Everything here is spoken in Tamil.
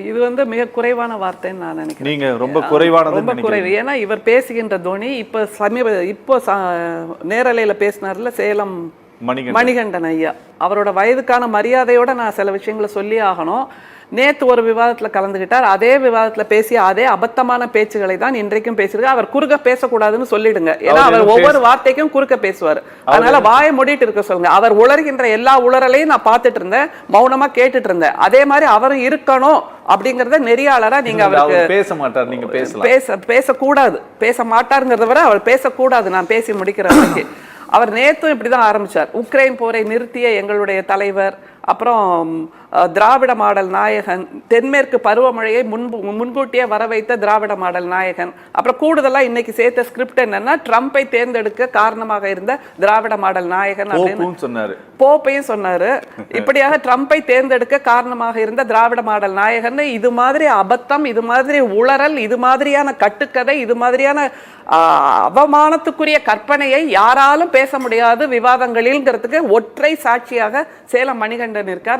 இது மிக குறைவான வார்த்தைன்னு நான் நினைக்கிறேன். நீங்க ரொம்ப குறைவானது, ரொம்ப குறைவு. ஏன்னா இவர் பேசுகின்ற துணி இப்போ நேரலையில பேசினார்ல சேலம் மணிகண்டன் ஐயா, அவரோட வயதுக்கான மரியாதையோட நான் சில விஷயங்களை சொல்லி ஆகணும். நேத்து ஒரு விவாதத்துல கலந்துகிட்டார். அதே விவாதத்துல பேசிய அதே அபத்தமான பேச்சுகளை தான் இன்றைக்கும் பேசியிருக்காரு. அவர் குறுக்க பேசக்கூடாதுன்னு சொல்லிடுங்க. ஏன்னா அவர் ஒவ்வொரு வார்த்தைக்கும் குறுக்க பேசுவார். அதனால வாயை மூடிட்டு இருக்க சொல்லுங்க. அவர் உளறுகின்ற எல்லா உளறலையும் நான் பார்த்துட்டு இருந்தேன், மௌனமா கேட்டுட்டு இருந்தேன். அதே மாதிரி அவரும் இருக்கணும் அப்படிங்கறத நெறியாளரா நீங்க அவருக்கு பேச மாட்டார், நீங்க பேசலாம். பேசக்கூடாது, பேச மாட்டாருங்கிறத விட அவர் பேசக்கூடாது. நான் பேசி முடிக்கிற வரைக்கும் அவர் நேத்தும் இப்படிதான் ஆரம்பிச்சார். உக்ரைன் போரை நிறுத்திய எங்களுடைய தலைவர், அப்புறம் திராவிட மாடல் நாயகன், தென்மேற்கு பருவமழையை முன்கூட்டியே வர வைத்த திராவிட மாடல் நாயகன், அப்புறம் கூடுதலா இன்னைக்கு சேர்த்த ஸ்கிரிப்ட் என்னன்னா ட்ரம்பை தேர்ந்தெடுக்க காரணமாக இருந்த திராவிட மாடல் நாயகன் அப்படின்னு சொன்னாரு. போப்பையும் சொன்னாரு. இப்படியாக ட்ரம்பை தேர்ந்தெடுக்க காரணமாக இருந்த திராவிட மாடல் நாயகன். இது மாதிரி அபத்தம், இது மாதிரி உளறல், இது மாதிரியான கட்டுக்கதை, இது மாதிரியான அவமானத்துக்குரிய கற்பனையை யாராலும் பேச முடியாது விவாதங்களில்ங்கிறதுக்கு ஒற்றை சாட்சியாக சேலம் மணிகண்டன் இருக்கார்.